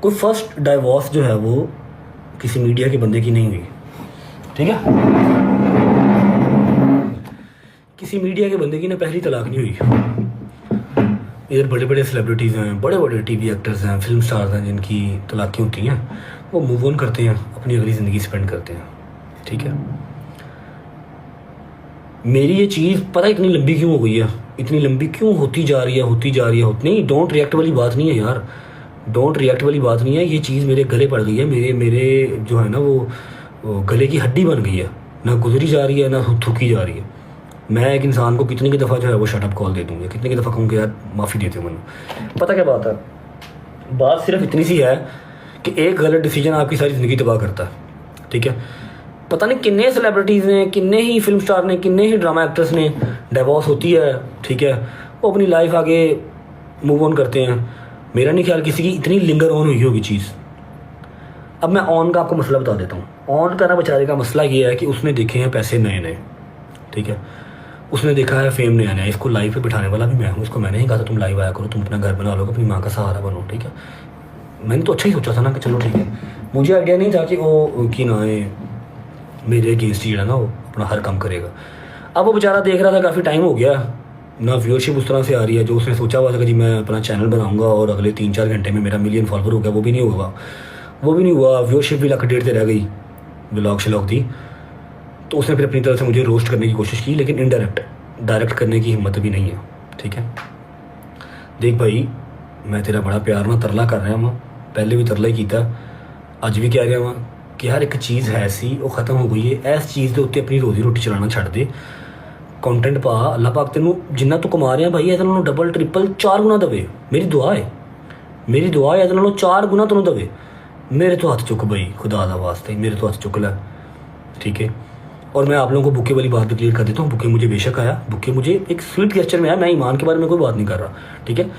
कोई first divorce जो है वो किसी मीडिया के बंदे की नहीं हुई, ठीक है। किसी मीडिया के बंदे की ना पहली तलाक नहीं हुई। इधर बड़े बड़े सेलिब्रिटीज़ हैं, बड़े बड़े टीवी एक्टर्स हैं, फिल्म स्टार्स हैं, जिनकी तलाक़ें होती हैं, वो मूव ऑन करते हैं, अपनी अगली ज़िंदगी स्पेंड करते हैं, ठीक है। मेरी ये चीज़ पता है इतनी लंबी क्यों हो गई है, इतनी लंबी क्यों होती जा रही है। नहीं, डोंट रिएक्ट वाली बात नहीं है यार, डोंट रिएक्ट वाली बात नहीं है। ये चीज़ मेरे गले पड़ गई है, मेरे जो है ना वो गले की हड्डी बन गई है, ना गुजरी जा रही है ना थूकी जा रही है। मैं एक इंसान को कितनी की दफ़ा जो है वो शट अप कॉल दे दूँगी, कितनी की दफ़ा कहूँगी यार माफ़ी देते हो मैंने। पता क्या बात है, बात सिर्फ इतनी सी है कि एक गलत डिसीजन आपकी सारी ज़िंदगी तबाह करता है, ठीक है। पता नहीं कितने सेलिब्रिटीज़ ने, कितने ही फिल्म स्टार ने, कितने ही ड्रामा एक्टर्स ने डिवोर्स होती है, ठीक है, वो अपनी लाइफ आगे मूव ऑन करते हैं। मेरा नहीं ख्याल किसी की इतनी लिंगर ऑन हुई होगी चीज़। अब मैं ऑन का आपको मसला बता देता हूँ। ऑन का ना बेचारे का मसला ये है कि उसने देखे हैं पैसे नए नए, ठीक है, उसने देखा है फेम नया नया। इसको लाइव पे बिठाने वाला भी मैं हूँ, इसको मैंने ही कहा था तुम लाइव आया करो, तुम अपना घर बना लो, अपनी माँ का सहारा बनो, ठीक है। मैंने तो अच्छा ही सोचा था ना कि चलो ठीक है, मुझे आइडिया नहीं था कि वो कि ना मेरे अगेंस्ट ही ना वो अपना हर काम करेगा। अब वो बेचारा देख रहा था, काफ़ी टाइम हो गया ना, व्यूअरशिप उस तरह से आ रही है जो उसने सोचा हुआ था कि जी मैं अपना चैनल बनाऊंगा और अगले 3-4 घंटे में मेरा मिलियन फॉलोवर हो गया, वो भी नहीं हुआ। व्यूअरशिप भी 1.5 लाख रह गई, व्लॉग शलॉग थी। तो उसने फिर अपनी तरफ से मुझे रोस्ट करने की कोशिश की, लेकिन डायरेक्ट करने की हिम्मत भी नहीं है, ठीक है। देख भाई, मैं तेरा बड़ा प्यार ना तरला कर रहा हूँ, पहले भी तरला ही किया, अज भी कह रहा हूँ कि हर एक चीज़ है सी वो ख़त्म हो गई है। इस चीज़ के उत्ते अपनी रोजी रोटी चलाना छड़ दे, कंटेंट पा, अल्लाह पाक तेनू जिन्ना तू कमा रहा भाई इहदे नालों डबल ट्रिपल 4 गुना दवे। मेरी दुआ है इहदे नालों 4 गुना तेनू दवे। मेरे तो हाथ चुक भाई, खुदा दा वास्ते मेरे तो हाथ चुक लै, ठीक है। और मैं आप लोगों को बुके वाली बात भी क्लियर कर देता हूँ। बुके मुझे बेशक आया, बुके मुझे एक स्वीट गेस्चर में आया। मैं ईमान के बारे में कोई बात नहीं कर रहा, ठीक है।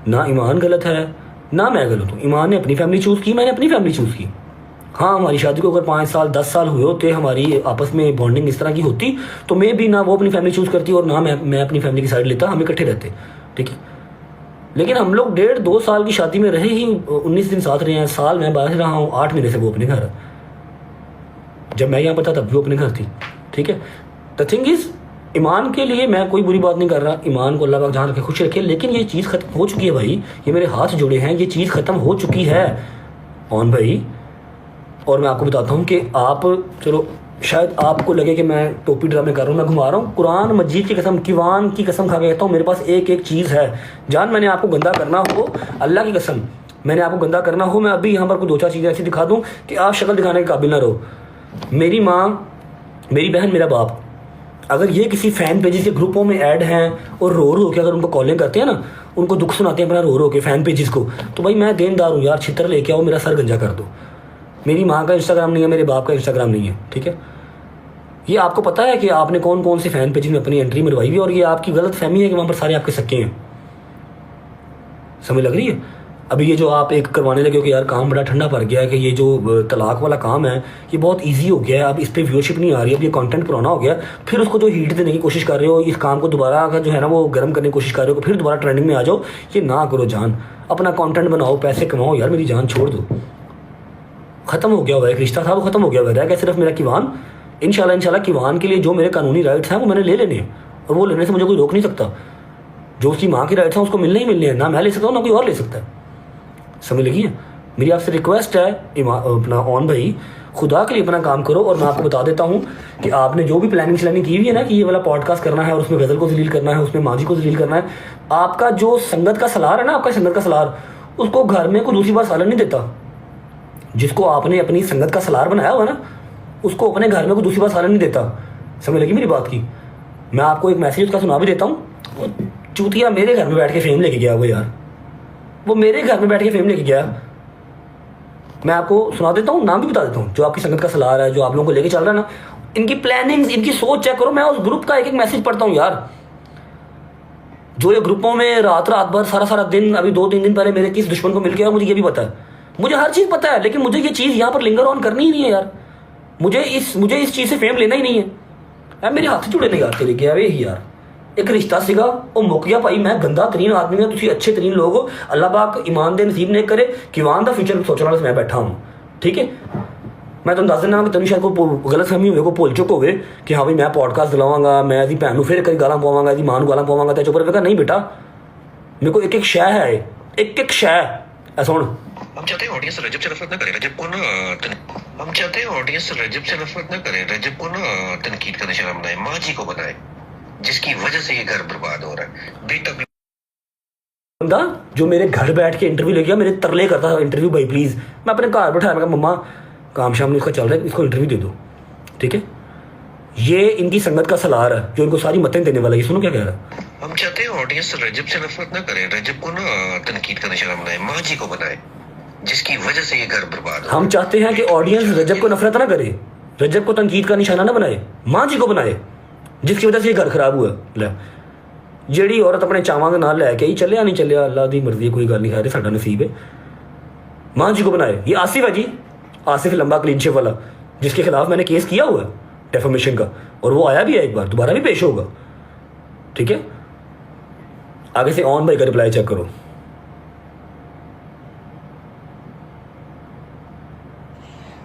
ना ईमान गलत है ना मैं गलत हूँ। ईमान ने अपनी फैमिली चूज़ की, मैंने अपनी फैमिली चूज़ की। हाँ, हमारी शादी को अगर 5 साल 10 साल हुए होते, हमारी आपस में बॉन्डिंग इस तरह की होती, तो मैं भी ना वो अपनी फैमिली चूज़ करती और ना मैं अपनी फैमिली की साइड लेता, हम इकट्ठे रहते, ठीक है। लेकिन हम लोग 1.5-2 साल की शादी में रहे ही 19 दिन साथ रहे हैं। साल मैं बाहर रहा हूँ, 8 महीने से वो अपने घर है। जब मैं यहाँ पर था तब वो अपने घर थी, ठीक है। द थिंग इज़, ईमान के लिए मैं कोई बुरी बात नहीं कर रहा, ईमान को अल्लाह पाक जहाँ रखे खुश रखे, लेकिन ये चीज़ ख़त्म हो चुकी है भाई। ये मेरे हाथ जुड़े हैं, ये चीज़ ख़त्म हो चुकी है ऑन भाई। और मैं आपको बताता हूँ कि आप, चलो शायद आपको लगे कि मैं टोपी ड्रामे कर रहा हूँ, मैं घुमा रहा हूँ। कुरान मजीद की कसम, किवान की कसम खा के कहता हूँ, मेरे पास एक चीज़ है। जान, मैंने आपको गंदा करना हो, अल्लाह की कसम, मैंने आपको गंदा करना हो, मैं अभी यहाँ पर कोई 2-4 चीज़ें ऐसी दिखा दूँ कि आप शक्ल दिखाने के काबिल ना रहो। मेरी माँ, मेरी बहन, मेरा बाप, अगर ये किसी फ़ैन पेजेस के ग्रुपों में ऐड हैं और रो के अगर उनको कॉलिंग करते हैं ना, उनको दुख सुनाते हैं अपना रो के फ़ैन पेजेस को, तो भाई मैं देनदार हूँ यार, छितर लेके आओ, मेरा सर गंजा कर दो। मेरी माँ का इंस्टाग्राम नहीं है, मेरे बाप का इंस्टाग्राम नहीं है, ठीक है। ये आपको पता है कि आपने कौन कौन से फ़ैन पेज में अपनी एंट्री मरवाई हुई, और ये आपकी गलत फहमी है कि वहाँ पर सारे आपके सक्के हैं। समझ लग रही है? अभी ये जो आप एक करवाने लगे हो कि यार काम बड़ा ठंडा पड़ गया है, कि ये जो तलाक वाला काम है ये बहुत ईजी हो गया है, अब इस पर व्यूअरशिप नहीं आ रही, अब ये कंटेंट पुराना हो गया, फिर उसको जो हीट देने की कोशिश कर रहे हो, इस काम को दोबारा जो है ना वो गर्म करने की कोशिश कर रहे हो, फिर दोबारा ट्रेंडिंग में आ जाओ, ये ना करो जान। अपना कंटेंट बनाओ, पैसे कमाओ यार, मेरी जान छोड़ दो। ख़त्म हो गया हुआ एक रिश्ता था, वो ख़त्म हो गया हुआ है, क्या सिर्फ मेरा किवान। इंशाल्लाह किवान के लिए जो मेरे कानूनी राइट्स हैं वो मैंने ले लेने हैं, और वो लेने से मुझे कोई रोक नहीं सकता। जो उसकी माँ की राइट्स हैं उसको मिलने ही मिलने हैं, ना मैं ले सकता हूँ ना कोई और ले सकता है। समझ लगी है? मेरी आपसे रिक्वेस्ट है अपना ऑन भाई, खुदा के लिए अपना काम करो। और मैं आपको बता देता हूँ कि आपने जो भी प्लानिंग श्लानिंग की हुई है ना कि ये वाला पॉडकास्ट करना है और उसमें गज़ल को जलील करना है, उसमें माजी को जलील करना है, आपका जो संगत का सलार है ना, आपका संगत का सलार, उसको घर में कोई दूसरी बार सालन नहीं देता। जिसको आपने अपनी संगत का सलार बनाया हुआ ना, उसको अपने घर में कोई दूसरी बार सालन नहीं देता। समझ लगी मेरी बात की? मैं आपको एक मैसेज उसका सुना भी देता हूँ। चूतिया मेरे घर में बैठ के फेम लेके गया वो यार, वो मेरे घर में बैठ के फेम लेके गया। मैं आपको सुना देता हूँ, नाम भी बता देता हूँ। जो आपकी संगत का सलार है, जो आप लोगों को लेके चल रहा है ना, इनकी प्लानिंग्स, इनकी सोच चेक करो। मैं उस ग्रुप का एक मैसेज पढ़ता हूँ यार, जो ये ग्रुपों में रात भर सारा दिन, अभी 2-3 दिन पहले मेरे किस दुश्मन को मिल गया, मुझे ये भी पता है, मुझे हर चीज़ पता है, लेकिन मुझे ये चीज़ यहाँ पर लिंगर ऑन करनी ही नहीं है यार। मुझे इस चीज़ से फेम लेना ही नहीं है। मेरे हाथ जुड़े नहीं यार तेरे, क्या वे ही यार, एक रिश्ता सीगा वो मुक गया भाई। मैं गंदा तरीन आदमी हाँ, तुसी अच्छे तरीन लोग हो। अल्लाह पाक ईमान दे नसीब ने करे कि ईमान दा फ्यूचर सोचने वाला मैं बैठा हूँ। ठीक है, मैं तुम दस दिना कि तेन शायद को गलत फहमी हो, भुल चुक हो कि हाँ भाई मैं पॉडकास्ट दिलावांगा, मैं इसकी भैन फिर कई गालां पवांगा, इसकी मां गालां पवांगा। तो चुप रहा नहीं बेटा, मेरे को एक एक शय है, एक एक शय ऐसा। हम चाहते हैं ऑडियंस रजब से नफरत ना करे, रजब को ना हम चाहते हैं ऑडियंस रजब से नफरत ना करे, रजब को ना तनकीद का निशाना बनाए, माँ जी को बनाए, जिसकी वजह से ये घर बर्बाद हो रहा है। बेतकलीफ बंदा जो मेरे घर बैठ के इंटरव्यू ले गया, मेरे तरले करता था इंटरव्यू भाई प्लीज। मैं अपने घर बैठाया, मैं कहा मम्मा काम शाम नहीं इसका चल रहा है, इसको इंटरव्यू दे दो। ठीक है, ये इनकी संगत का सलार है जो इनको सारी मतें देने वाला है। सुनो क्या कह रहा है। हम चाहते हैं ऑडियंस रजब से नफरत ना करे, रजब को ना तनकीद का निशाना बनाए, माँ जी को बनाए, जिसकी वजह से ये घर बर्बाद हो। हम चाहते हैं कि ऑडियंस रजब को नफरत ना करे, रजब को तनकीद का निशाना ना बनाए, माँ जी को बनाए, जिसकी वजह से ये घर खराब हुआ। ले ਜਿਹੜੀ औरत अपने चावां ਦੇ ਨਾਲ ਲੈ ਕੇ ਹੀ ਚੱਲਿਆ नहीं ਚੱਲਿਆ अल्लाह ਦੀ मर्जी, कोई गल नहीं खा रही, साडा नसीब है। माँ जी को बनाए। ये आसिफ है जी, आसिफ लंबा क्लीन शेव वाला, जिसके खिलाफ मैंने केस किया हुआ है डेफेमेशन का, और वो आया भी है, एक बार दोबारा भी पेश होगा। ठीक है, आगे से ऑन भाई का रिप्लाई चेक करो।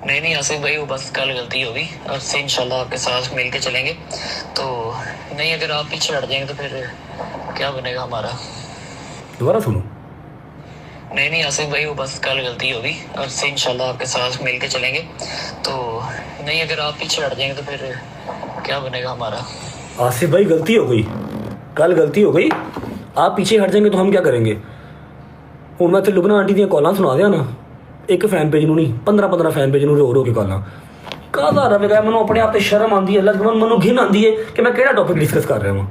नहीं आसिफ भाई, वो बस कल गलती होगी, अब से इंशाल्लाह आपके साथ मिल के चलेंगे। तो नहीं, अगर आप पीछे हट जाएंगे तो फिर क्या बनेगा हमारा। दोबारा सुनो। नहीं आसिफ भाई, वो बस कल गलती होगी, अब से इंशाल्लाह आपके साथ मिल के चलेंगे। तो नहीं, अगर आप पीछे हट जाएंगे तो फिर क्या बनेगा हमारा। आसिफ भाई गलती हो गई, कल गलती हो गई, आप पीछे हट जाएंगे तो हम क्या करेंगे। हूँ मैं तो लुबना आंटी दी कॉलां सुना दिया ना, एक फैन पेज ਨੂੰ नहीं 15 फैन पेज ਨੂੰ रो के कॉलां कादा रवेगा। मैं अपने आप से शर्म आती है, अल्लाह मैं घिन आती है कि मैं केड़ा टॉपिक डिस्कस कर रहा हूँ।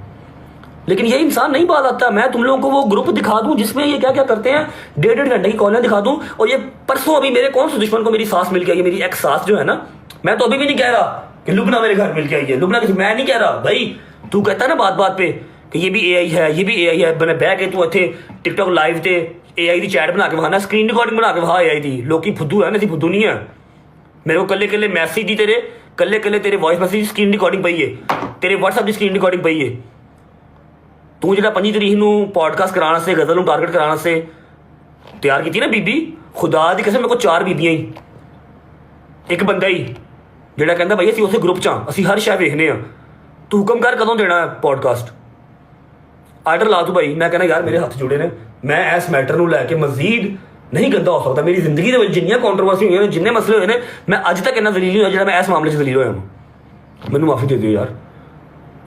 लेकिन ये इंसान नहीं बात आता। मैं तुम लोगों को वो ग्रुप दिखा दूं जिसमें ये क्या क्या करते हैं, 1.5 घंटे की कॉलें दिखा दूं। और ये परसों अभी मेरे कौन से दुश्मन को मेरी सास मिल के आई है, मेरी एक्स सास जो है ना, मैं तो अभी भी नहीं कह रहा कि लुबना मेरे घर मिल के आई है। लुबना किसी, मैं नहीं कह रहा भाई। तू कहता है ना बात बात पे कि ये भी AI है, ये भी AI है, मैंने बह के तू इतने टिकटॉक लाइव ते AI की चैट बना के वहां ना स्क्रीन रिकॉर्डिंग बना के वहां AI दी। लोग फुद्दू है ना, फुद्दू नहीं है। मेरे को कल्ले कल्ले मैसेज दी तेरे, कल्ले कल्ले तेरे वॉइस मैसेज स्क्रीन रिकॉर्डिंग पई है, तेरे व्हाट्सएप की स्क्रीन रिकॉर्डिंग पई है। तू जो 25 तरीक ਨੂੰ पॉडकास्ट कराने से, गजल ਨੂੰ टारगेट कराने से तैयार की ना बीबी, खुदा दी कसम मेरे को 4 बीबियां ही, एक बंदा ही ਜਿਹੜਾ ਕਹਿੰਦਾ ਭਾਈ ਅਸੀਂ ਉਸੇ ਗਰੁੱਪ 'ਚ ਆ, ਅਸੀਂ ਹਰ ਸ਼ੈ ਵੇਖਨੇ ਆ। ਤੂੰ ਹੁਕਮ ਕਰ ਕਦੋਂ ਦੇਣਾ ਹੈ ਪੋਡਕਾਸਟ, ਆਰਡਰ ਲਾ ਤੂੰ ਭਾਈ। ਮੈਂ ਕਹਿੰਦਾ ਯਾਰ ਮੇਰੇ ਹੱਥ ਜੁੜੇ ਨੇ, ਮੈਂ ਇਸ ਮੈਟਰ ਨੂੰ ਲੈ ਕੇ ਮਜ਼ੀਦ ਨਹੀਂ ਗੰਦਾ ਹੋ ਸਕਦਾ। ਮੇਰੀ ਜ਼ਿੰਦਗੀ ਦੇ ਵਿੱਚ ਜਿੰਨੀਆਂ ਕੰਟਰੋਵਰਸੀ ਹੋਈਆਂ ਨੇ, ਜਿੰਨੇ ਮਸਲੇ ਹੋਏ ਨੇ, ਮੈਂ ਅੱਜ ਤੱਕ ਇੰਨਾ ਜ਼ਲੀਲ ਨਹੀਂ ਹੋਇਆ ਜਿਹੜਾ ਮੈਂ ਇਸ ਮਾਮਲੇ 'ਚ ਜ਼ਲੀਲ ਹੋਇਆ ਹਾਂ। ਮੈਨੂੰ ਮਾਫੀ ਦੇ ਦਿਓ ਯਾਰ,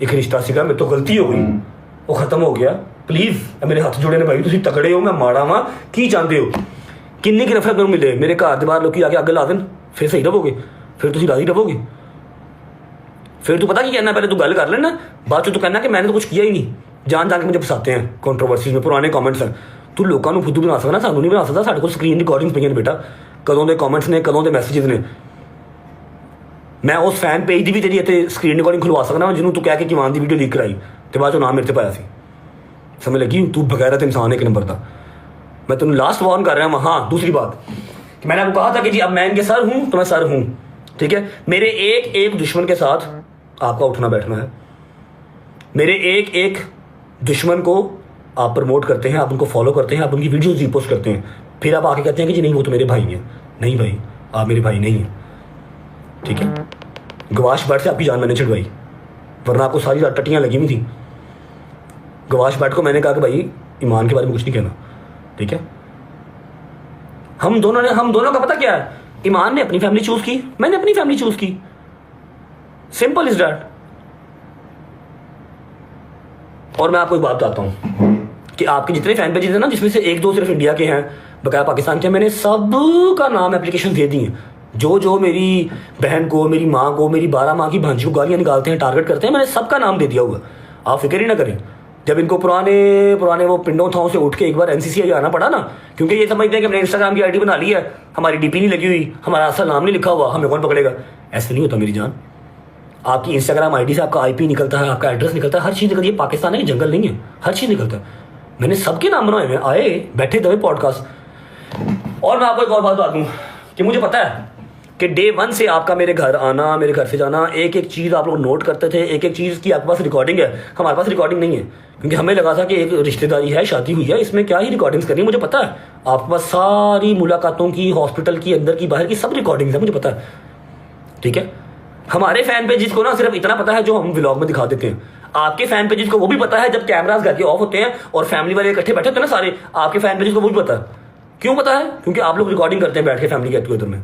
ਇੱਕ ਰਿਸ਼ਤਾ ਸੀਗਾ, ਮੇਰੇ ਤੋਂ ਗਲਤੀ ਹੋ ਗਈ, ਉਹ ਖਤਮ ਹੋ ਗਿਆ। ਪਲੀਜ਼ ਮੇਰੇ ਹੱਥ ਜੁੜੇ ਨੇ ਭਾਈ, ਤੁਸੀਂ ਤਕੜੇ ਹੋ, ਮੈਂ ਮਾੜਾ ਵਾਂ, ਕੀ ਚਾਹੁੰਦੇ ਹੋ। ਕਿੰਨੀ ਕੁ ਨਫ਼ਰਤ ਮੈਨੂੰ ਮਿਲੇ, ਮੇਰੇ ਘਰ ਦੇ ਬਾਹਰ ਲੋਕੀ ਆ ਕੇ ਅੱਗ ਲਾ ਦੇਣ, ਫਿਰ ਸਹੀ ਰਹੋਗੇ, फिर तुम राजी रहोगे। फिर तू पता की कहना, पहले तू गल कर लेना, बाद तू कहना कि मैंने तो कुछ किया ही नहीं, जान जान के मुझे फसाते हैं कंट्रोवर्सीज में, पुराने कमेंट्स हैं। तू लोगों को फुद्दू बना सकता, सानू नहीं बना सकता। साढ़े को स्क्रीन रिकॉर्डिंग पई ने बेटा, कदों के कमेंट्स ने, कदों के मैसेजेस ने। मैं उस फैन पेज की भी तेरी इतने स्क्रीन रिकॉर्डिंग खुलवा सकता जिन्होंने तू कह के किमान की वीडियो लीक कराई तो बाद नाम मेरे से पाया सी। समझ लगी, तू बगैरत इंसान एक नंबर था। मैं तेन लास्ट वार्न कर रहा हूँ। हाँ, दूसरी बात कि मैंने आपको कहा था कि जी अब मैं इनके सर हूँ तो मैं सर हूँ, ठीक है। मेरे एक एक दुश्मन के साथ आपका उठना बैठना है। मेरे एक एक दुश्मन को आप प्रमोट करते हैं, आप उनको फॉलो करते हैं, आप उनकी वीडियोस रीपोस्ट करते हैं, फिर आप आके कहते हैं कि जी नहीं वो तो मेरे भाई हैं। नहीं भाई, आप मेरे भाई नहीं हैं, ठीक है। गवाश भट्ट से आपकी जान मैंने छुड़वाई, वरना आपको सारी रात टट्टियाँ लगी हुई थी। गवाश भट्ट को मैंने कहा कि भाई ईमान के बारे में कुछ नहीं कहना, ठीक है। हम दोनों का पता क्या है, ईमान ने अपनी फैमिली चूज की, मैंने अपनी फैमिली चूज की, सिंपल इज दैट। और मैं आपको एक बात बताता हूं कि आपके जितने फैन पेजेस हैं ना, जिसमें से 1-2 सिर्फ इंडिया के हैं, बकाया पाकिस्तान के, मैंने सब का नाम एप्लीकेशन दे दी है। जो मेरी बहन को, मेरी माँ को, मेरी 12 माँ की भांजी को गालियां निकालते हैं, टारगेट करते हैं, मैंने सबका नाम दे दिया हुआ। आप फिक्र ही ना करें। जब इनको पुराने वो पिंडों थाओं से उठ के एक बार NCCI आना पड़ा ना, क्योंकि ये समझते हैं कि हमने इंस्टाग्राम की आईडी बना ली है, हमारी DP नहीं लगी हुई, हमारा असल नाम नहीं लिखा हुआ, हमें कौन पकड़ेगा। ऐसे नहीं होता मेरी जान। आपकी इंस्टाग्राम आईडी से आपका IP निकलता है, आपका एड्रेस निकलता है, हर चीज़ निकलती है। पाकिस्तान है, जंगल नहीं है, हर चीज़ निकलता है। मैंने सबके नाम बनाए हुए, आए बैठे दबे पॉडकास्ट। और मैं आपको एक और बात बता दूँ कि मुझे पता है कि डे 1 से आपका मेरे घर आना, मेरे घर से जाना, एक एक चीज़ आप लोग नोट करते थे, एक एक चीज़ की आपके पास रिकॉर्डिंग है। हमारे पास रिकॉर्डिंग नहीं है, क्योंकि हमें लगा था कि एक रिश्तेदारी है, शादी हुई है, इसमें क्या ही रिकॉर्डिंग्स करनी है। मुझे पता है आपके पास सारी मुलाकातों की, हॉस्पिटल की, अंदर की, बाहर की सब रिकॉर्डिंग्स है, मुझे पता है, ठीक है। हमारे फैन पेजेस को ना सिर्फ इतना पता है जो हम व्लॉग में दिखा देते हैं। आपके फैन पेजेस को वो भी पता है जब कैमरास घर के ऑफ होते हैं और फैमिली वाले इकट्ठे बैठे होते हैं ना सारे, आपके फैन पेजेस को वो भी पता है। क्यों पता है? क्योंकि आप लोग रिकॉर्डिंग करते हैं बैठ के फैमिली गेट टुगेदर में।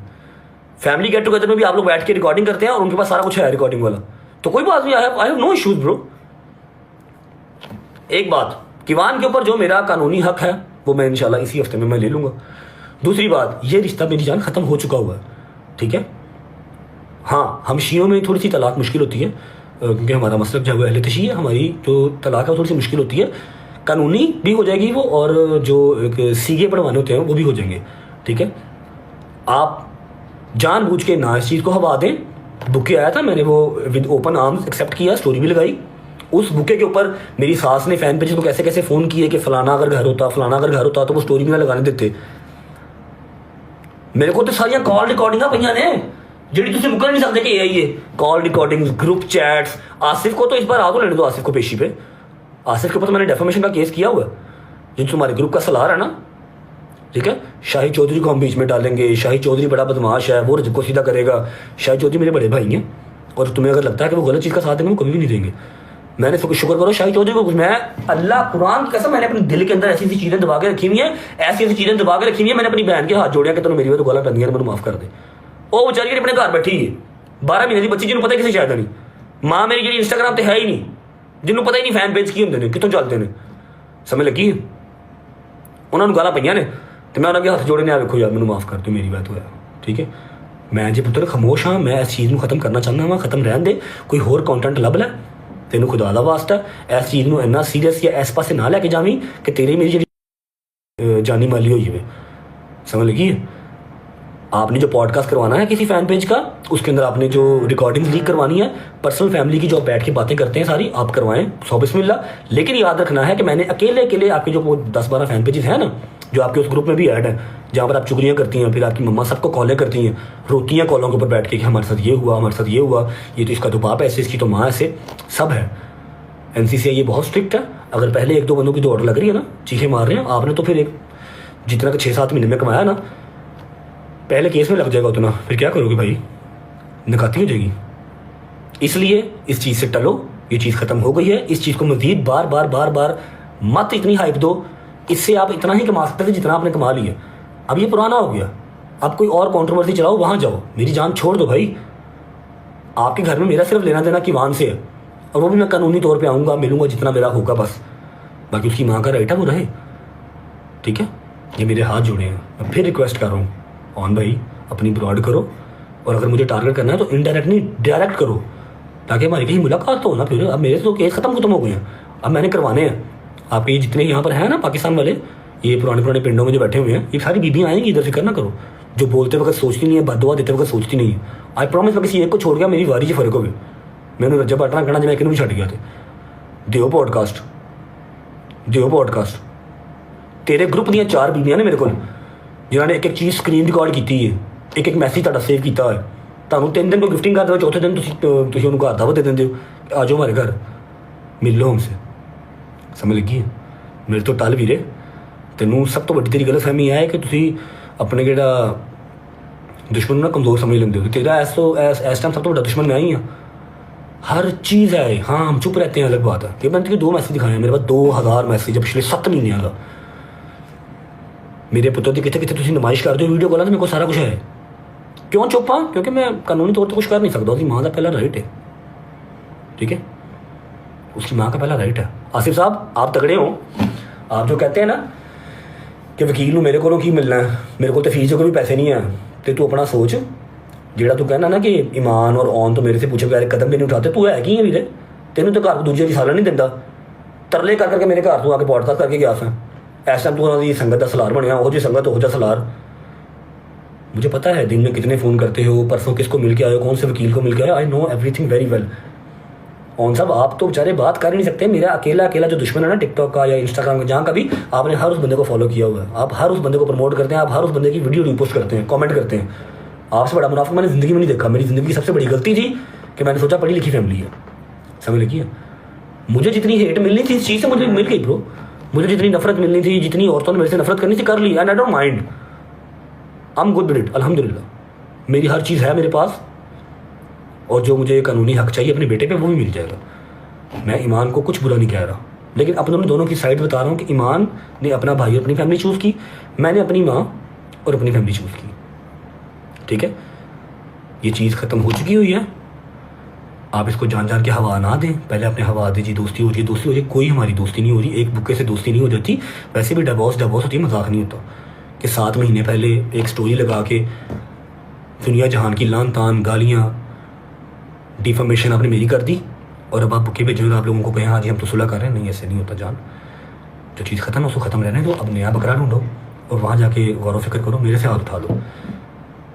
फैमिली गेट टुगेदर में भी आप लोग बैठ के रिकॉर्डिंग करते हैं और उनके पास सारा कुछ है रिकॉर्डिंग वाला, तो कोई बात नहीं। I have no issues bro. एक बात, किवान के ऊपर जो मेरा कानूनी हक है वो मैं इंशाल्लाह इसी हफ्ते में मैं ले लूंगा। दूसरी बात, ये रिश्ता मेरी जान खत्म हो चुका हुआ है, ठीक है। हाँ, हम शियों में थोड़ी सी तलाक मुश्किल होती है, क्योंकि हमारा मसलब जो है वो अहले तशी है, हमारी जो तलाक है वो थोड़ी सी मुश्किल होती है। कानूनी भी हो जाएगी वो, और जो एक सीगे पढ़वाने होते हैं वो भी हो जाएंगे, ठीक है। आप जानबूझ के ना इस चीज़ को हवा दें। बुके आया था, मैंने वो विद ओपन आर्म्स एक्सेप्ट किया, स्टोरी भी लगाई। उस बुके के ऊपर मेरी सास ने फैन पेज को कैसे कैसे फ़ोन किए कि फलाना अगर घर होता, फलाना अगर घर होता, तो वो स्टोरी भी ना लगाने देते। मेरे को तो सारियां कॉल रिकॉर्डिंग पईयां ने ਜਿਹੜੀ ਤੁਸੀਂ मुकर नहीं सकते कि ये call recordings, group chats. Asif को तो इस बार आ तो लेने दो, आसिफ को पेशी पे। आसिफ के ऊपर तो मैंने डेफामेशन का केस किया हुआ है, जो तुम्हारे ग्रुप का सलार है ना, ठीक है। शाहिद चौधरी को हम बीच में डालेंगे। शाहिद चौधरी बड़ा बदमाश है, वो रजब को सीधा करेगा। शाहिद चौधरी मेरे बड़े भाई हैं, और तुम्हें अगर लगता है कि वो गलत चीज़ का साथ देंगे, वो कभी भी नहीं देंगे। मैंने शुक्र करो शाहिद चौधरी को, मैं अल्लाह कुरान की कसम, मैंने अपने दिल के अंदर ऐसी ऐसी चीज़ें दबा के रखी हुई हैं, ऐसी ऐसी चीज़ें दबा के रखी हुई हैं। मैंने अपनी बहन के हाथ जोड़े कि तुम मेरी तो गला पैंदी है, मैंने माफ़ कर दे। ਉਹ ਵਿਚਾਰੀ ਆਪਣੇ ਘਰ ਬੈਠੀ ਹੈ 12 ਮਹੀਨੇ ਦੀ ਬੱਚੀ, ਜਿਹਨੂੰ ਪਤਾ ਕਿਸੇ ਸ਼ਾਇਦ ਨਹੀਂ। ਮਾਂ ਮੇਰੀ ਜਿਹੜੀ ਇੰਸਟਾਗ੍ਰਾਮ ਤੇ ਹੈ ਹੀ ਨਹੀਂ, ਜਿਹਨੂੰ ਪਤਾ ਹੀ ਨਹੀਂ ਫੈਨ ਪੇਜ ਕੀ ਹੁੰਦੇ ਨੇ, ਕਿੱਥੋਂ ਚੱਲਦੇ ਨੇ, ਸਮਝ ਲੱਗੀ। ਉਹਨਾਂ ਨੂੰ ਗਾਲਾਂ ਪਈਆਂ ਨੇ ਤੇ ਮੈਂ ਉਹਨਾਂ ਦੇ ਹੱਥ ਜੋੜੇ ਨੇ, ਆ ਵੇਖੋ ਯਾਰ ਮੈਨੂੰ ਮਾਫ ਕਰ ਦਿਓ, ਮੇਰੀ ਬਾਤ ਹੋਇਆ, ਠੀਕ ਹੈ। ਮੈਂ ਜੇ ਪੁੱਤਰ ਖਾਮੋਸ਼ ਹਾਂ, ਮੈਂ ਇਸ ਚੀਜ਼ ਨੂੰ ਖਤਮ ਕਰਨਾ ਚਾਹੁੰਦਾ ਹਾਂ। ਖਤਮ ਰਹਿਣ ਦੇ, ਕੋਈ ਹੋਰ ਕੰਟੈਂਟ ਲੱਭ ਲੈ, ਤੈਨੂੰ ਖੁਦਾ ਦਾ ਵਾਸਤਾ ਇਸ ਚੀਜ਼ ਨੂੰ ਇੰਨਾ ਸੀਰੀਅਸ ਜਾਂ ਇਸ ਪਾਸੇ ਨਾ ਲੈ ਕੇ ਜਾਵੀਂ ਕਿ ਤੇਰੀ ਮੇਰੀ ਜਿਹੜੀ ਜਾਨੀ ਮਾਲੀ ਹੋਈ ਜਾਵੇ, समझ लगी। आपने जो पॉडकास्ट करवाना है किसी फैन पेज का, उसके अंदर आपने जो रिकॉर्डिंग लीक करवानी है, पर्सनल फैमिली की जो बैठ के बातें करते हैं सारी, आप करवाएं, सौ बिस्मिल्लाह। लेकिन याद रखना है कि मैंने अकेले अकेले आपके जो 10-12 फैन पेजेस हैं ना, जो आपके उस ग्रुप में भी ऐड है, जहाँ पर आप चुगलियाँ करती हैं, फिर आपकी मम्मा सबको कॉलें करती हैं, रोती हैं कॉलों के ऊपर बैठ के कि हमारे साथ ये हुआ, हमारे साथ ये हुआ, ये तो इसका तो बाप ऐसे, इसकी तो माँ ऐसे, सब है। NCCI ये बहुत स्ट्रिक्ट है। अगर पहले 1-2 बंदों की तो ऑर्डर लग रही है ना, चीखें मार रहे हैं, आपने तो फिर एक जितना कि 6-7 महीने में कमाया ना, पहले केस में लग जाएगा उतना, फिर क्या करोगे भाई, नकाती हो जाएगी। इसलिए इस चीज़ से टलो, ये चीज़ ख़त्म हो गई है। इस चीज़ को मज़ीद बार बार बार बार मत इतनी हाइप दो, इससे आप इतना ही कमा सकते थे जितना आपने कमा लिया। अब ये पुराना हो गया, अब कोई और कंट्रोवर्सी चलाओ, वहाँ जाओ, मेरी जान छोड़ दो भाई। आपके घर में मेरा सिर्फ लेना देना किवान से है, और वो भी मैं कानूनी तौर पे आऊँगा, मिलूँगा जितना मेरा होगा बस। बाकी उसकी माँ का राइट है, वो रहे, ठीक है। ये मेरे हाथ जुड़े हैं। मैं फिर रिक्वेस्ट कर रहा हूँ, ऑन भाई अपनी ब्रॉड करो, और अगर मुझे टारगेट करना है तो इनडायरेक्ट नहीं डायरेक्ट करो, ताकि हमारी कहीं मुलाकात तो हो ना। फिर अब मेरे तो केस खत्म हो गए हैं, अब मैंने करवाने हैं। आपके ये जितने यहाँ पर हैं ना पाकिस्तान वाले, ये पुराने पिंडों में जो बैठे हुए हैं, ये सारी बीबियाँ आएंगी, इधर फिक्र ना करो। जो बोलते वक्त सोचती नहीं है, बददुआ देते वक्त सोचती नहीं है। आई प्रॉमिस, मैं किसी एक को छोड़ गया, मेरी वारी 'ਚ फर्क हो गया। मैंने रजब अटना कहना जिन्हें किनू भी छड़ गया थे। दियो पॉडकास्ट तेरे ग्रुप ਦੀਆਂ 4 बीबियाँ ने मेरे को, जिन्होंने एक एक चीज़ स्क्रीन रिकॉर्ड की है, एक एक मैसेज ਤੁਹਾਡਾ सेव किया है। ਤੁਹਾਨੂੰ 3 दिन को गिफ्टिंग कर दो, चौथे दिन ਤੁਸੀਂ ਉਹਨੂੰ ਘਰ ਦਾਵਤ ਦੇ ਦਿੰਦੇ ਹੋ, आ जाओ हमारे घर, मिल लो हमसे। समझ लगी है मेरे तो टल ਵੀਰੇ। ਤੈਨੂੰ ਸਭ ਤੋਂ ਵੱਡੀ ਤੇਰੀ ਗਲਤਫਹਿਮੀ ਹੈ ਕਿ ਤੁਸੀਂ ਆਪਣੇ ਜਿਹੜਾ दुश्मन ना कमज़ोर समझ लेंगे हो। तेरा इस टाइम सब तो बड़ा दुश्मन मैं ही हाँ, हर चीज़ है। हाँ, हम चुप रहते हैं, अलग बात है। कि मैंने 2 मैसेज दिखाए हैं, मेरे पास 2000 मैसेज पिछले 7 महीने का। मेरे पुत्र की कितने कितने नुमाइश कर दो वीडियो कॉल, तो मेरे को सारा कुछ है। क्यों चुप हाँ? क्योंकि मैं कानूनी तौर पर कुछ कर नहीं सकता। उसकी माँ का पहला राइट है, ठीक है, उसकी माँ का पहला राइट है। आसिफ साहब आप तगड़े हो, आप जो कहते हैं ना कि वकील को मेरे को की मिलना है, मेरे को तो फीस के भी पैसे नहीं है, तो तू अपना सोच। ਜਿਹੜਾ तू कहना ना कि ईमान और ऑन तो मेरे से पूछे बगैर कदम भी नहीं उठाते, तू है की है वीरे? तेनों तो घर दूजे की साला नहीं दिता, तरले कर करके मेरे घर तू आके पॉडकास्ट करके गया था। इस टाइम तू उन्होंने संगत का सलार बनया, वो जी संगत हो जा सलार। मुझे पता है दिन में कितने फ़ोन करते हो, परसों किसको मिल के आए हो, कौन से वकील को मिल के आए हो। I know everything very well. On साहब आप तो बेचारे बात कर ही नहीं सकते। मेरा अकेला जो दुश्मन है ना टिकटॉक का या इंस्टाग्राम का, जहाँ का भी, आपने हर उस बंदे को फॉलो किया हुआ है, आप हर उस बंदे को प्रमोट करते हैं, आप हर उस बंदे की वीडियो रिपोस्ट करते हैं, कमेंट करते हैं। आपसे बड़ा मुनाफिक मैंने ज़िंदगी में नहीं देखा। मेरी ज़िंदगी की सबसे बड़ी गलती थी कि मैंने सोचा पढ़ी लिखी फैमिली है, समझ लगी है। मुझे जितनी हेट मिलनी थी इस चीज़ से मुझे मिल गई ब्रो। मुझे जितनी नफरत मिलनी थी, जितनी औरतों ने मेरे से नफरत करनी थी, कर ली। And I don't mind, I am good with it, अल्हम्दुलिल्लाह। मेरी हर चीज़ है मेरे पास, और जो मुझे कानूनी हक चाहिए अपने बेटे पे वो भी मिल जाएगा। मैं ईमान को कुछ बुरा नहीं कह रहा, लेकिन अपने दोनों की साइड बता रहा हूँ कि ईमान ने अपना भाई और अपनी फैमिली चूज़ की, मैंने अपनी माँ और अपनी फैमिली चूज़ की, ठीक है। ये चीज़ ख़त्म हो चुकी हुई है। आप इसको जान जान के हवा ना दें। पहले अपने हवा दीजिए, दोस्ती हो रही, कोई हमारी दोस्ती नहीं हो रही। एक बुक्के से दोस्ती नहीं हो जाती। वैसे भी डिवोर्स होती है, मजाक नहीं होता कि 7 महीने पहले एक स्टोरी लगा के दुनिया जहान की लान तान गालियाँ डिफॉर्मेशन आपने मेरी कर दी, और अब आप बुक्के भेजो आप लोगों को कहें हाँ जी हम तो सुलह कर रहे हैं। नहीं, ऐसे नहीं होता जान। जो चीज़ ख़त्म है उसको ख़त्म रहने दो। अब नया बकरा ढूंढो और वहाँ जाके गौर व फिक्र करो, मेरे से हाथ उठा लो।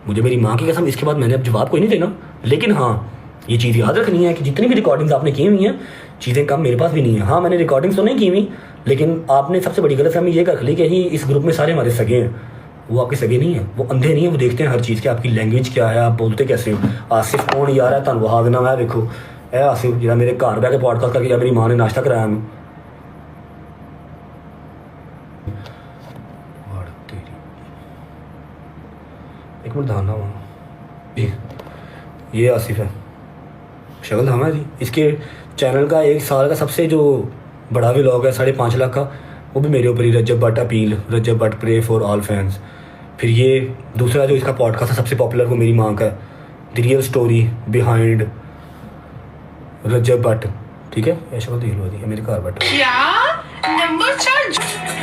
मुझे मेरी माँ की कसम, इसके बाद मैंने अब जवाब कोई नहीं देना। लेकिन हाँ, ये चीज़ याद रखनी है कि जितनी भी रिकॉर्डिंग्स आपने की हुई हैं, चीज़ें कम मेरे पास भी नहीं है। हाँ, मैंने रिकॉर्डिंग्स तो नहीं की हुई, लेकिन आपने सबसे बड़ी गलतफहमी ये कर ली कि ही इस ग्रुप में सारे हमारे सगे हैं। वो आपके सगे नहीं है, वो अंधे नहीं है, वो देखते हैं हर चीज़ की आपकी लैंग्वेज क्या है, आप बोलते कैसे हो। आसिफ कौन यार है, तुम वहा देना मैं देखो ए आसिफ जरा मेरे घर बह के पॉडकास्ट करके मेरी माँ ने नाश्ता कराया मैं। एक मिनट धाना जी, ये आसिफ है, शक्ल धामा जी। इसके चैनल का 1 साल का सबसे जो बड़ा व्लॉग है 5.5 लाख का, वो भी मेरे ऊपर ही, Rajab Butt appeal, Rajab Butt pray for all fans. फिर ये दूसरा जो इसका पॉडकास्ट है सबसे पॉपुलर, वो मेरी माँ का है, द रियल स्टोरी बिहाइंड रजब भट्ट, ठीक है। ऐसा देख लो है मेरे घर भट्ट। नंबर 4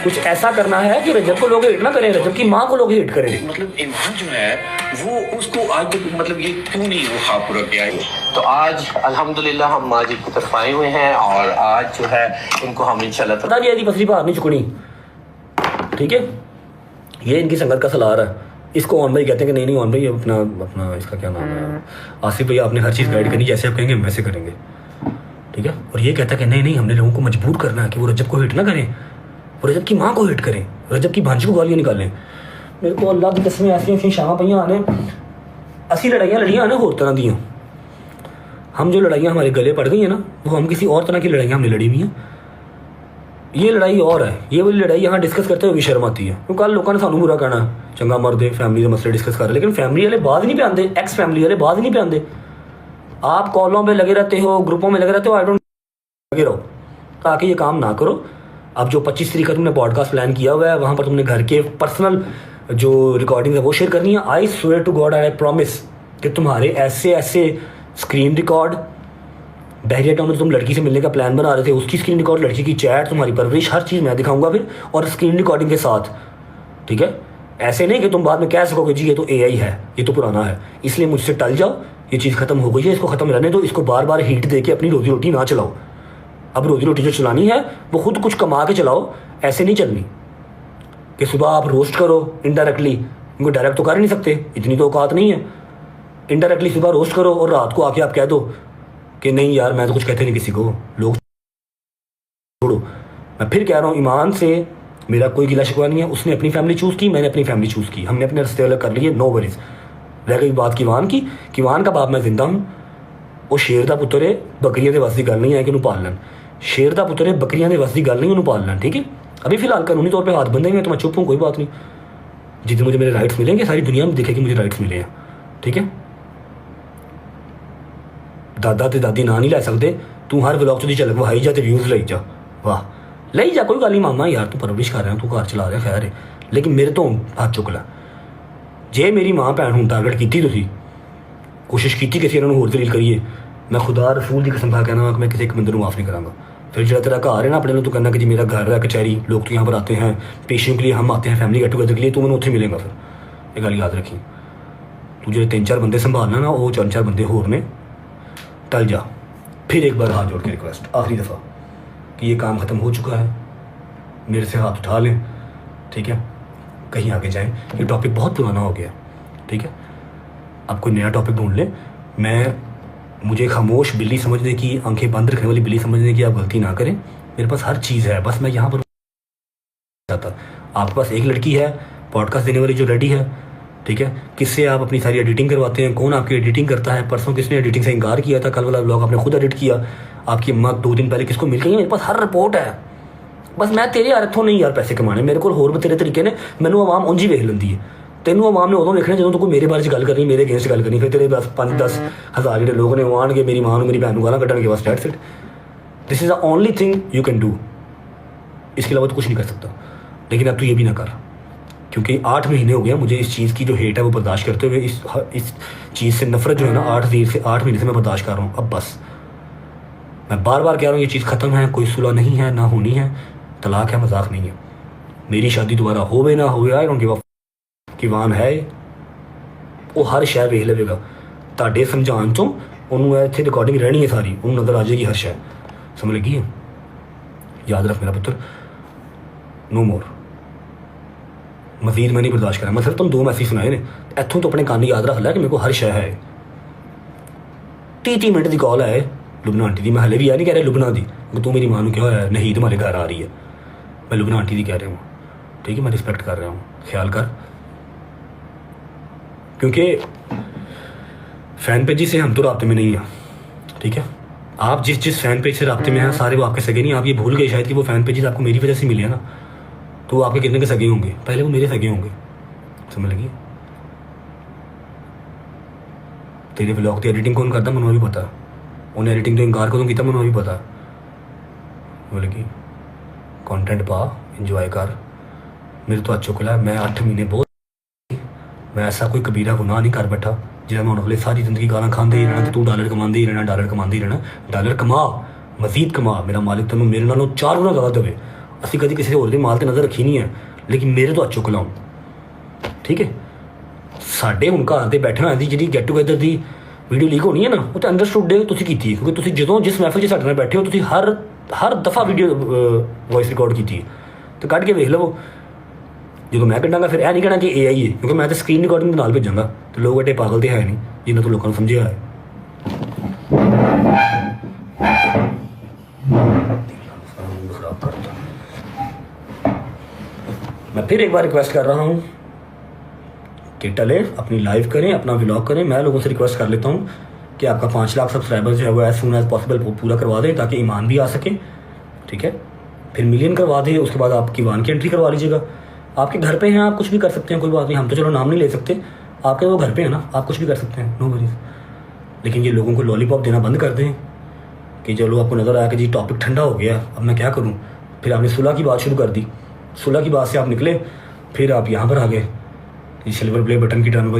कुछ ऐसा करना है कि रजब को लोग हेट ना करें, रजब की माँ को लोग हेट करें। मतलब ईमान जो है वो उसको आज तक मतलब ये क्यों नहीं वो ख्वाब पूरा किया है। तो आज अल्हम्दुलिल्लाह हम माजिद की तरफ आए हुए हैं, और आज जो है इनको हम इंशाल्लाह पता नहीं है पसली बाहर नहीं चुकनी, ठीक है। ये इनकी संगत का सलार है। इसको ऑन भाई कहते हैं कि नहीं ऑन भाई अपना अपना इसका क्या नाम है, आसिफ भैया, आपने हर चीज़ गाइड करनी, जैसे आप कहेंगे हम वैसे करेंगे, ठीक है। और ये कहता है कि नहीं हमने लोगों को मजबूर करना है कि वो रजब को हिट ना करें, वो रजब की माँ को हिट करें, रजब की भांजी को गालियाँ निकालें। मेरे को अल्लाह की कसमें ऐसी शाह पईयां आने, असी लड़ाइयाँ आने होर तरह दियाँ। हम जो लड़ाइयाँ हमारे गले पड़ गई हैं ना, वो हम किसी और तरह की लड़ाइयाँ हमने लड़ी हुई हैं। ये लड़ाई और है, ये वाली लड़ाई यहाँ डिस्कस करते हुए शर्म आती है। क्योंकि कल लोगों ने सानू बुरा कहना, चंगा मर्द फैमिली के मसले डिस्कस कर रहे, लेकिन फैमिली वाले बात नहीं पे आते, एक्स फैमिली वाले बात नहीं पे आते। आप कॉलों में लगे रहते हो, ग्रुपों में लगे रहते हो, आई डोंट लगे रहो, ताकि ये काम ना करो। अब जो 25 तारीख का तुमने पॉडकास्ट प्लान किया हुआ है, वहाँ पर तुमने घर के पर्सनल जो रिकॉर्डिंग है वो शेयर करनी है। I swear to God, I promise कि तुम्हारे ऐसे स्क्रीन रिकॉर्ड, बहरिया टाउन में तुम लड़की से मिलने का प्लान बना रहे थे, उसकी स्क्रीन रिकॉर्ड, लड़की की चैट, तुम्हारी परवरिश, हर चीज़ मैं दिखाऊंगा फिर, और स्क्रीन रिकॉर्डिंग के साथ, ठीक है। ऐसे नहीं कि तुम बाद में कह सकोगे जी ये तो AI है, ये तो पुराना है, इसलिए मुझसे टल जाओ, ये चीज़ खत्म हो गई है, इसको ख़त्म रहने दो, इसको बार बार हीट दे के अपनी रोजी रोटी ना चलाओ। अब रोजी रोटी जो चलानी है वो खुद कुछ कमा के चलाओ, ऐसे नहीं चलनी कि सुबह आप रोस्ट करो इनडायरेक्टली, क्योंकि डायरेक्ट तो कर ही नहीं सकते, इतनी तो औकात नहीं है। इनडायरेक्टली सुबह रोस्ट करो और रात को आके आप कह दो कि नहीं यार मैं तो कुछ कहते नहीं किसी को, लोग छोड़ो। मैं फिर कह रहा हूँ, ईमान से मेरा कोई गिला शिकवा नहीं है, उसने अपनी फैमिली चूज़ की, मैंने अपनी फैमिली चूज़ की, हमने अपने रास्ते अलग कर लिए, नो वरीज। रह गई बात किवान की, किवान का बाप मैं जिंदा हूँ, वो शेर का पुत्र है, बकरियां के बस की गल नहीं है कि उन्होंने पालना, शेर का पुत्र है, बकरियां के बस की गल नहीं उन्होंने पालना, ठीक है। अभी फिलहाल कानूनी तौर पे हाथ बंधे हुए, तो मैं चुप हूँ, कोई बात नहीं। जितने मुझे मेरे राइट्स मिलेंगे सारी दुनिया में दिखेगी मुझे राइट्स मिले हैं, ठीक है। दादा ते दादी ना नहीं लै सकते, तू हर व्लॉग च चल वहाई जा, व्यूज़ लाई जा, वाह लाई जा, कोई गल नहीं मामा यार, तू परवरिश कर रहा, तू घर चला रहा, खैर है, लेकिन मेरे तो हाथ चुक ला। जे मेरी माँ भैन हूँ टारगेट की, तुसी कोशिश की किसी इन्होंने होर दलील करिए, मैं खुदा रसूल की कसम खा कहना कि मैं किसी एक बंदे को माफ़ नहीं करांगा। फिर जो तेरा घर है ना अपने, तो कहना कि जी मेरा घर है कचहरी, लोग तो यहाँ पर आते हैं पेशियों के लिए, हम आते हैं फैमिली गेट टुगेदर के लिए, तो मैंने उत्थे मिलेगा। फिर ये गल याद रखी, तू जो 3-4 बंदे संभालना ना, वो 4-4 बंदे होर ने, टल जा। फिर एक बार हाथ जोड़ के रिक्वेस्ट, आखिरी दफ़ा, कि ये काम ख़त्म हो चुका है, मेरे से हाथ उठा लें, ठीक है, कहीं आगे जाएँ। ये टॉपिक बहुत पुराना हो गया, ठीक है, आप कोई नया टॉपिक ढूंढ लें। मुझे खामोश बिल्ली समझने की, आंखें बंद रखने वाली बिल्ली समझने की आप गलती ना करें। मेरे पास हर चीज़ है, बस मैं यहाँ पर चाहता, आपके पास एक लड़की है पॉडकास्ट देने वाली जो रेडी है, ठीक है, किससे आप अपनी सारी एडिटिंग करवाते हैं, कौन आपकी एडिटिंग करता है, परसों किसने एडिटिंग से इनकार किया था, कल वाला ब्लॉग आपने खुद एडिट किया, आपकी अम्मा 2 दिन पहले किसको मिल गई है, मेरे पास हर रिपोर्ट है। बस मैं तेरे यार इत्थों नहीं यार पैसे कमाने, मेरे को होर बतेरे तरीके ने, मैनू आवाम ਉਂਝ ਹੀ ਵੇਖ ਲੈਂਦੀ है। ਤੈਨੂੰ ਆਵਾਮ ਨੇ ਉਦੋਂ ਵੇਖਣਾ ਜਦੋਂ ਤੂੰ ਕੋਈ ਮੇਰੇ ਬਾਰੇ 'ਚ ਗੱਲ ਕਰਨੀ, ਮੇਰੇ ਅਗੇਂਸਟ ਗੱਲ ਕਰਨੀ, ਫਿਰ ਤੇਰੇ ਬਸ 5-10 ਹਜ਼ਾਰ ਜਿਹੜੇ ਲੋਕ ਨੇ ਉਹ ਆਉਣਗੇ, ਮੇਰੀ ਮਾਂ ਨੂੰ ਮੇਰੀ ਭੈਣ ਨੂੰ ਗਾਲਾਂ ਕੱਢਣਗੇ, बस that's it. This is the only thing you can do, इसके अलावा तो कुछ नहीं कर सकता। लेकिन अब तू ये भी ना कर, क्योंकि 8 महीने हो गया मुझे इस चीज़ की जो हेट है वो बर्दाश्त करते हुए, इस चीज़ से नफरत जो है ना 8 महीने से मैं बर्दाश्त कर रहा हूँ। अब बस मैं बार बार कह रहा हूँ ये चीज़ ख़त्म है, कोई सुलह नहीं है, ना होनी है, तलाक है, मजाक नहीं है। मेरी शादी दोबारा होवे ना होवे, आई डोंट गिव अ कि वान है वो हर शय वेख लवेगा, ਤੁਹਾਡੇ समझाने चों ਉਹਨੂੰ ਇੱਥੇ रिकॉर्डिंग रहनी है सारी, ਉਹਨੂੰ नज़र आ जाएगी हर शय, समझ लगी है। याद रख मेरा पुत्र, नो मोर, मजीद मैं नहीं बर्दाश्त करा। मैं सिर्फ तुम 2 मैसेज सुनाए ने, इतों तो अपने कान याद रख लिया कि मेरे को हर शय है। 30 मिनट की कॉल है लुबना आंटी की, मैं हले भी यह नहीं कह रहा लुबना की, तू मेरी माँ को क्या होया नहीं तुम्हारे घर आ रही है, मैं लुबना आंटी की कह रहा हूँ, ठीक है, मैं रिस्पेक्ट कर रहा हूँ, ख्याल कर। क्योंकि फ़ैन पेज से हम तो राब्ते में नहीं हैं, ठीक है। आप जिस फ़ैन पेज से राब्ते में हैं सारे वो आपके सगे नहीं। आप ये भूल गए शायद कि वो फ़ैन पेजेस आपको मेरी वजह से मिले हैं ना, तो वो आपके कितने के सगे होंगे, पहले वो मेरे सगे होंगे, समझ लगी। तेरे व्लॉग की एडिटिंग कौन करता मैंने भी पता, उन्हें एडिटिंग तो इनकार कदों किया मैंने भी पता, समझ लगी। कंटेंट पा, इंजॉय कर, मेरे तो अच्छो किला। मैं 8 महीने बहुत, मैं ऐसा कोई कबीरा गुनाह नहीं कर बैठा जिन्हें मैं उन्होंने सारी जिंदगी गाना खाते ही रहना, तो तू डॉलर कमाते ही रहना, डॉलर कमाते ही रहना। डॉलर कमा, मजीद कमा, मेरा मालिक तेन मेरे नालों 4 गुना ज़्यादा देवे। असी कभी किसी होर दे माल ते नज़र रखी नहीं है, लेकिन मेरे तो अच्छो कलाऊँ, ठीक है। साढ़े हुण घर दे बैठे होए दी जी गेट टूगेदर की वीडियो लीक होनी है ना, वो तो अंडरस्टूड डे तुसीं कीती है, क्योंकि तुसीं जदों जिस महफिल 'च साडे नाल बैठे हो तुसीं हर दफ़ा वीडियो वॉइस रिकॉर्ड की है, तो कढ़ के वेख लवो। जो मैं कढ़ांगा फिर यह नहीं कहना कि AI है, क्योंकि मैं तो स्क्रीन रिकॉर्डिंग नाल भेजांगा, तो लोग एडे पागल तो है नहीं जिन्हें तो लोगों को समझिया है। मैं फिर एक बार रिक्वेस्ट कर रहा हूँ कि टले अपनी लाइव करें, अपना व्लॉग करें। मैं लोगों से रिक्वेस्ट कर लेता हूँ कि आपका 5 लाख सब्सक्राइबर जो है वो एज सून एज पॉसिबल पूरा करवा दें, ताकि ईमान भी आ सके, ठीक है। फिर मिलियन करवा दें, उसके बाद आपकी वान की एंट्री करवा लीजिएगा। आपके घर पे हैं, आप कुछ भी कर सकते हैं, कोई बात नहीं। हम तो चलो नाम नहीं ले सकते, आपके वो घर पे है ना, आप कुछ भी कर सकते हैं, नो वरीज। लेकिन ये लोगों को लॉलीपॉप देना बंद कर दें कि चलो आपको नज़र आया कि जी टॉपिक ठंडा हो गया, अब मैं क्या करूँ। फिर आपने सुलह की बात शुरू कर दी, सुलह की बात से आप निकले, फिर आप यहाँ पर आ गए सिल्वर प्ले बटन की टर्न